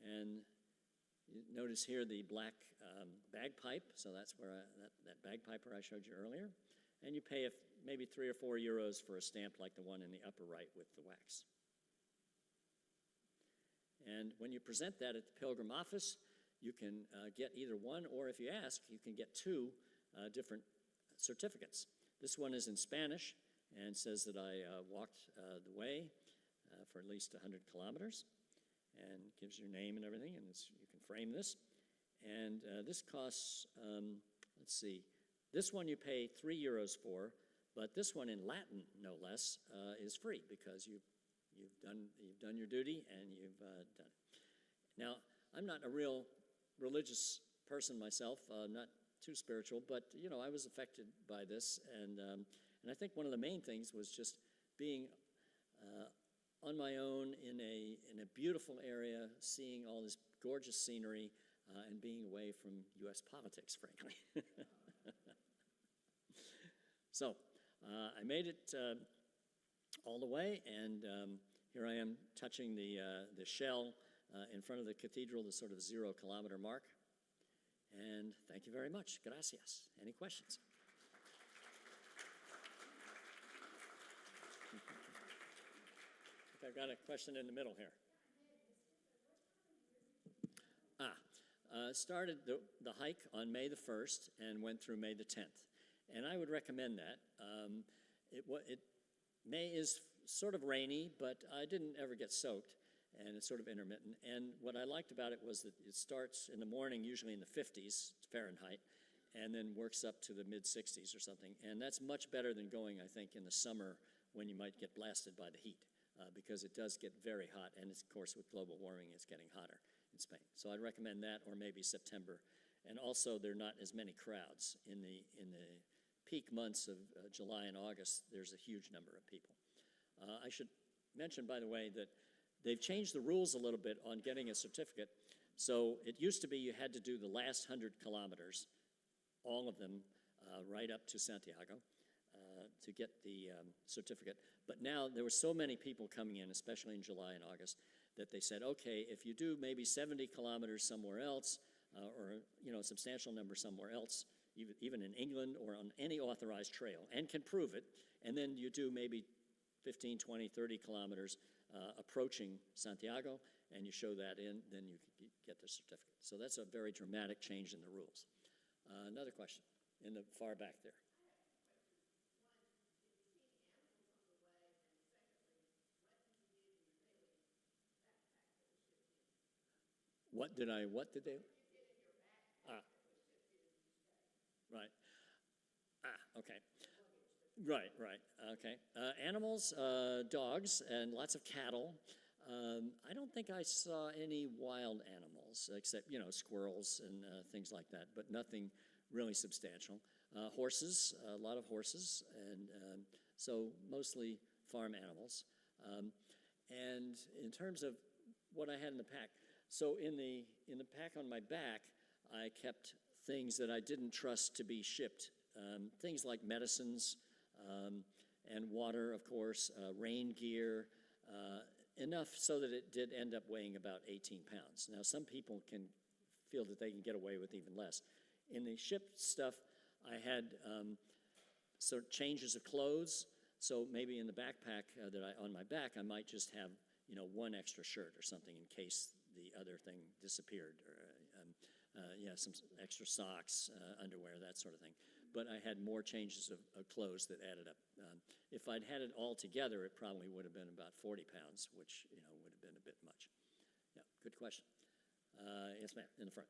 And you notice here the black bagpipe, so that's where that bagpiper I showed you earlier. And you pay maybe 3 or 4 euros for a stamp like the one in the upper right with the wax. And when you present that at the Pilgrim office, you can get either one, or if you ask, you can get 2 different certificates. This one is in Spanish and says that I walked the way for at least 100 kilometers, and gives your name and everything, and you can frame this. And this costs, let's see, this one you pay 3 euros for, but this one in Latin, no less, is free because you've done your duty and you've done it. Now, I'm not a real religious person myself, not too spiritual, but I was affected by this, and I think one of the main things was just being on my own in a beautiful area, seeing all this gorgeous scenery, and being away from U.S. politics, frankly. So I made it all the way, and here I am touching the shell in front of the cathedral, the sort of 0 kilometer mark. And thank you very much. Gracias. Any questions? I've got a question in the middle here. Started the hike on May the 1st and went through May the 10th. And I would recommend that. May is sort of rainy, but I didn't ever get soaked, and it's sort of intermittent. And what I liked about it was that it starts in the morning, usually in the 50s Fahrenheit, and then works up to the mid-60s or something. And that's much better than going, I think, in the summer when you might get blasted by the heat, because it does get very hot. And, of course, with global warming, it's getting hotter in Spain. So I'd recommend that, or maybe September. And also, there are not as many crowds. In the peak months of July and August, there's a huge number of people. I should mention, by the way, that they've changed the rules a little bit on getting a certificate. So it used to be you had to do the last 100 kilometers, all of them, right up to Santiago, to get the certificate. But now there were so many people coming in, especially in July and August, that they said, okay, if you do maybe 70 kilometers somewhere else, or a substantial number somewhere else, even in England or on any authorized trail, and can prove it, and then you do maybe 15, 20, 30 kilometers approaching Santiago, and you show that in, then you can get the certificate. So that's a very dramatic change in the rules. Another question in the far back there. What did they? Ah, right. Ah, okay. Right, okay. Animals, dogs, and lots of cattle. I don't think I saw any wild animals, except, squirrels and things like that, but nothing really substantial. Horses, a lot of horses, and so mostly farm animals. And in terms of what I had in the pack, so in the pack on my back, I kept things that I didn't trust to be shipped, things like medicines and water, of course, rain gear, enough so that it did end up weighing about 18 pounds. Now, some people can feel that they can get away with even less. In the shipped stuff, I had sort of changes of clothes. So maybe in the backpack on my back, I might just have one extra shirt or something in case the other thing disappeared, or some extra socks, underwear, that sort of thing. But I had more changes of clothes that added up. If I'd had it all together, it probably would have been about 40 pounds, which would have been a bit much. Yeah, good question. Yes, ma'am, in the front.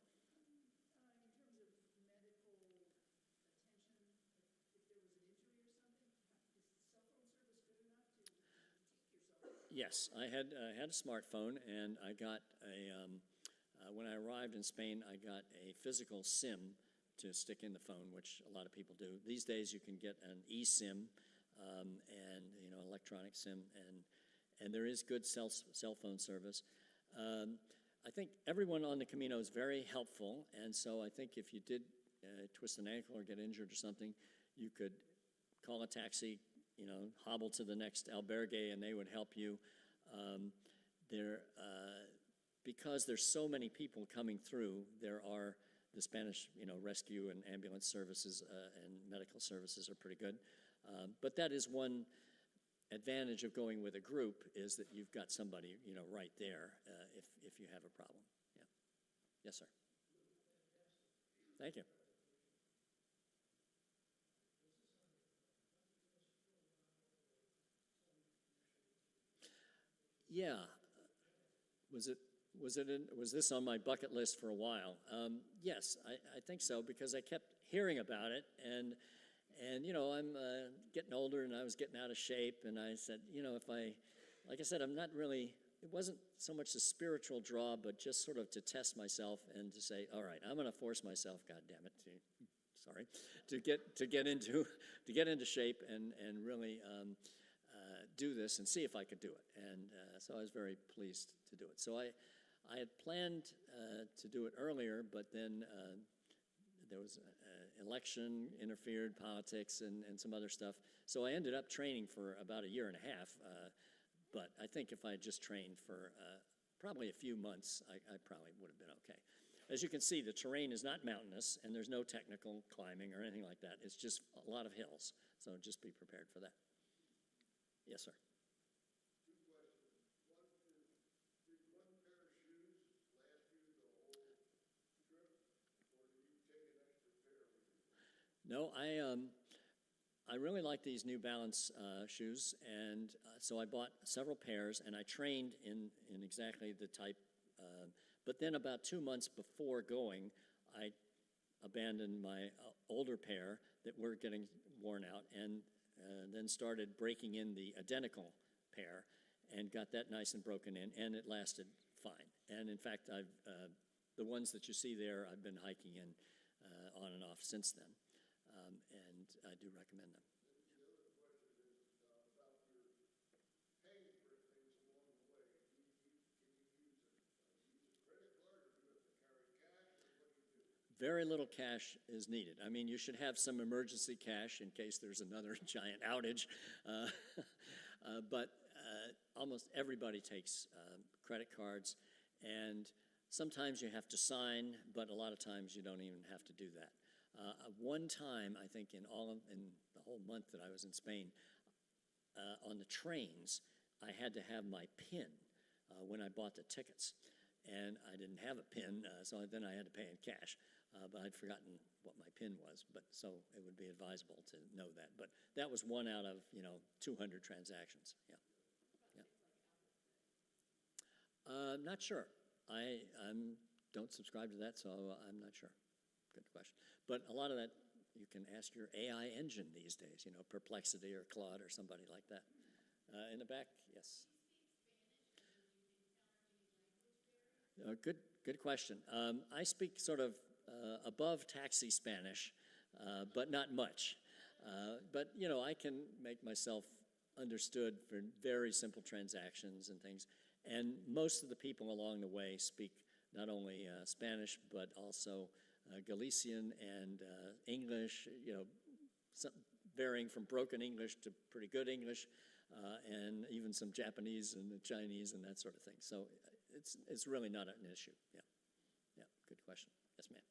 Yes, I had a smartphone, and I got when I arrived in Spain, I got a physical SIM to stick in the phone, which a lot of people do. These days, you can get an eSIM and electronic SIM, and there is good cell phone service. I think everyone on the Camino is very helpful, and so I think if you did twist an ankle or get injured or something, you could call a taxi, hobble to the next albergue, and they would help you. Because there's so many people coming through, there are the Spanish, rescue and ambulance services and medical services are pretty good. But that is one advantage of going with a group, is that you've got somebody, right there if you have a problem. Yeah. Yes, sir. Thank you. Yeah. Was this on my bucket list for a while? Yes, I think so, because I kept hearing about it, and I'm getting older, and I was getting out of shape, and I said, like I said, I'm not really, it wasn't so much the spiritual draw, but just sort of to test myself and to say, all right, I'm going to force myself, God damn it, to get into shape and really do this and see if I could do it. And so I was very pleased to do it. So I had planned to do it earlier, but then there was election, interfered, politics, and some other stuff. So I ended up training for about a year and a half. But I think if I had just trained for probably a few months, I probably would have been okay. As you can see, the terrain is not mountainous, and there's no technical climbing or anything like that. It's just a lot of hills. So just be prepared for that. Yes, sir. No, I really like these New Balance shoes, and so I bought several pairs, and I trained in exactly the type. But then about 2 months before going, I abandoned my older pair that were getting worn out, and then started breaking in the identical pair, and got that nice and broken in, and it lasted fine. And in fact, the ones that you see there, I've been hiking in on and off since then. And I do recommend them. The other question is about your paying for things along the way. Do you very little cash is needed. I mean, you should have some emergency cash in case there's another giant outage, but almost everybody takes credit cards, and sometimes you have to sign, but a lot of times you don't even have to do that. One time, I think in the whole month that I was in Spain, on the trains, I had to have my PIN when I bought the tickets, and I didn't have a PIN, so then I had to pay in cash. But I'd forgotten what my PIN was, so it would be advisable to know that. But that was one out of 200 transactions. Yeah, yeah. Not sure. I don't subscribe to that, so I'm not sure. Good question. But a lot of that you can ask your AI engine these days. Perplexity or Claude or somebody like that. In the back, yes. Good question. I speak sort of above taxi Spanish, but not much. But I can make myself understood for very simple transactions and things. And most of the people along the way speak not only Spanish, but also Galician and English, varying from broken English to pretty good English, and even some Japanese and Chinese and that sort of thing. So it's really not an issue. Yeah, yeah. Good question. Yes, ma'am.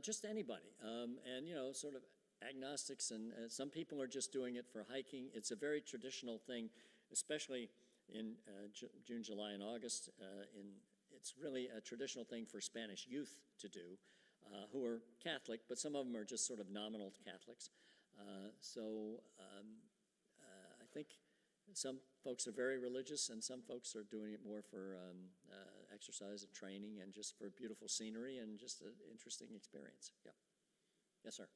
Just anybody, and sort of agnostics, and some people are just doing it for hiking. It's a very traditional thing, especially in June, July, and August. It's really a traditional thing for Spanish youth to do, who are Catholic, but some of them are just sort of nominal Catholics. So I think some folks are very religious, and some folks are doing it more for exercise and training, and just for beautiful scenery and just an interesting experience. Yeah. Yes, sir.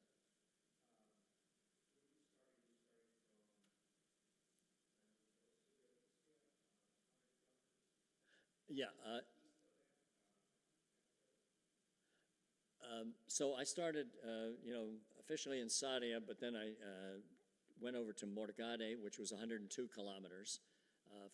Yeah. So I started, officially in Sarria, but then I went over to Morgade, which was 102 kilometers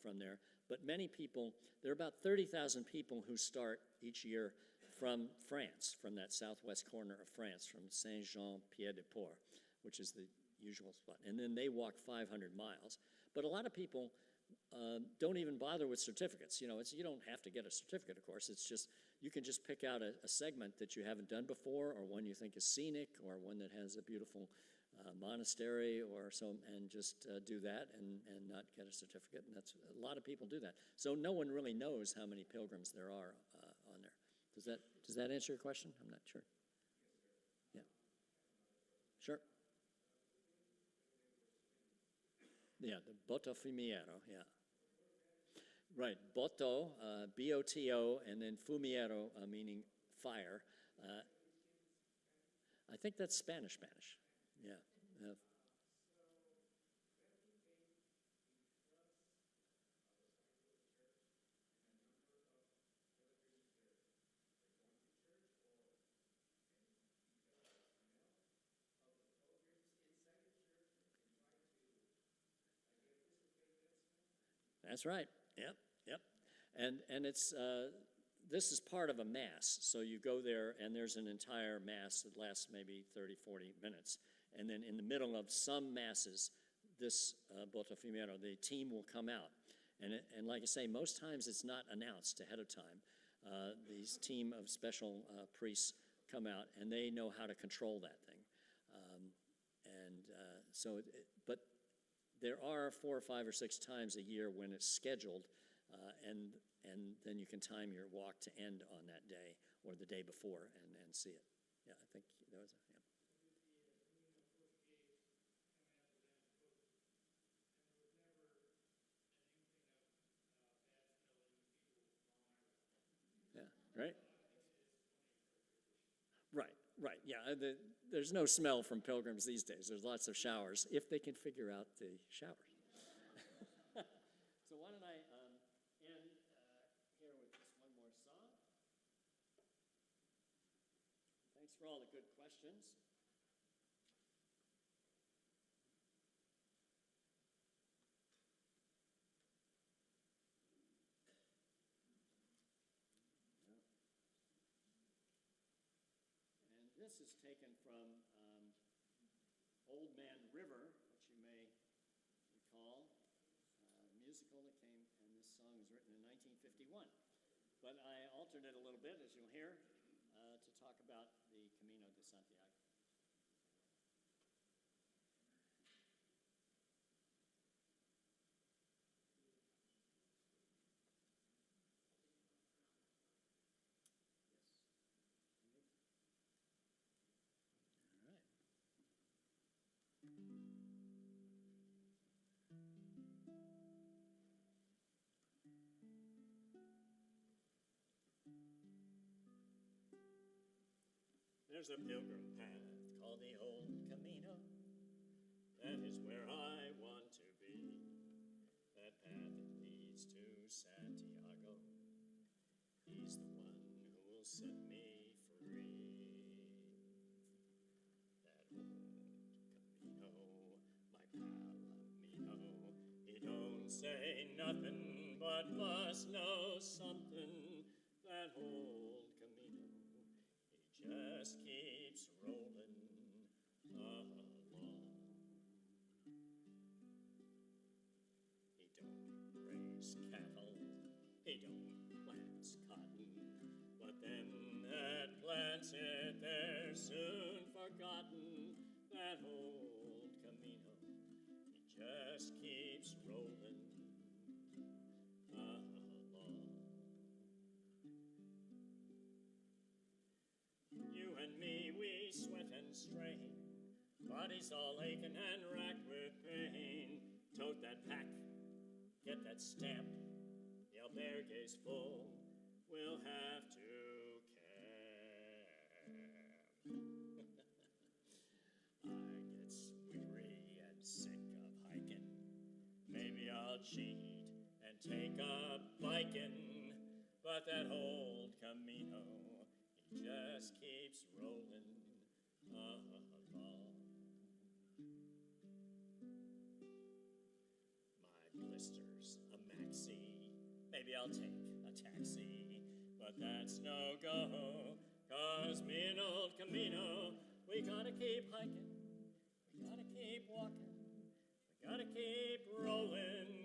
from there. But many people, there are about 30,000 people who start each year from France, from that southwest corner of France, from Saint-Jean-Pied-de-Port, which is the usual spot. And then they walk 500 miles. But a lot of people don't even bother with certificates. You don't have to get a certificate, of course. It's just, you can just pick out a segment that you haven't done before, or one you think is scenic, or one that has a beautiful monastery or so, and just do that and not get a certificate. And that's, a lot of people do that. So no one really knows how many pilgrims there are on there. Does that answer your question? I'm not sure. Yeah. Sure. Yeah, the Boto Fumiero, yeah. Right, Boto, B-O-T-O, and then Fumiero, meaning fire. I think that's Spanish. Yeah. That's right. Yep. And it's this is part of a mass. So you go there, and there's an entire mass that lasts maybe 30, 40 minutes. And then in the middle of some masses, this Boto Fumiero, the team will come out. And like I say, most times it's not announced ahead of time. These team of special priests come out, and they know how to control that thing. But there are 4 or 5 or 6 times a year when it's scheduled, and then you can time your walk to end on that day or the day before and see it. Yeah, I think there was yeah. Yeah, right? Right, yeah. There's no smell from pilgrims these days. There's lots of showers, if they can figure out the showers. So why don't I end here with just one more song. Thanks for all the good questions. this is taken from Old Man River, which you may recall, musical that came, and this song was written in 1951. But I altered it a little bit, as you'll hear, to talk about the Camino de Santiago. There's a pilgrim path called the Old Camino. That is where I want to be. That path that leads to Santiago. He's the one who will set me free. That old Camino, my Palomino. He don't say nothing but must know something. That old Camino. Just keeps rolling along. He don't raise cattle, he don't plant cotton, but them that plants it, they're soon forgotten. That old Camino, he just keeps rolling along. You and me, we sweat and strain, bodies all aching and racked with pain. Tote that pack, get that stamp, the albergue's full, we'll have to camp. I get weary and sick of hiking, maybe I'll cheat and take up biking, but that old Camino, he just keeps rolling along. My blister's a maxi, maybe I'll take a taxi, but that's no go, 'cause me and old Camino, we gotta keep hiking, we gotta keep walking, we gotta keep rolling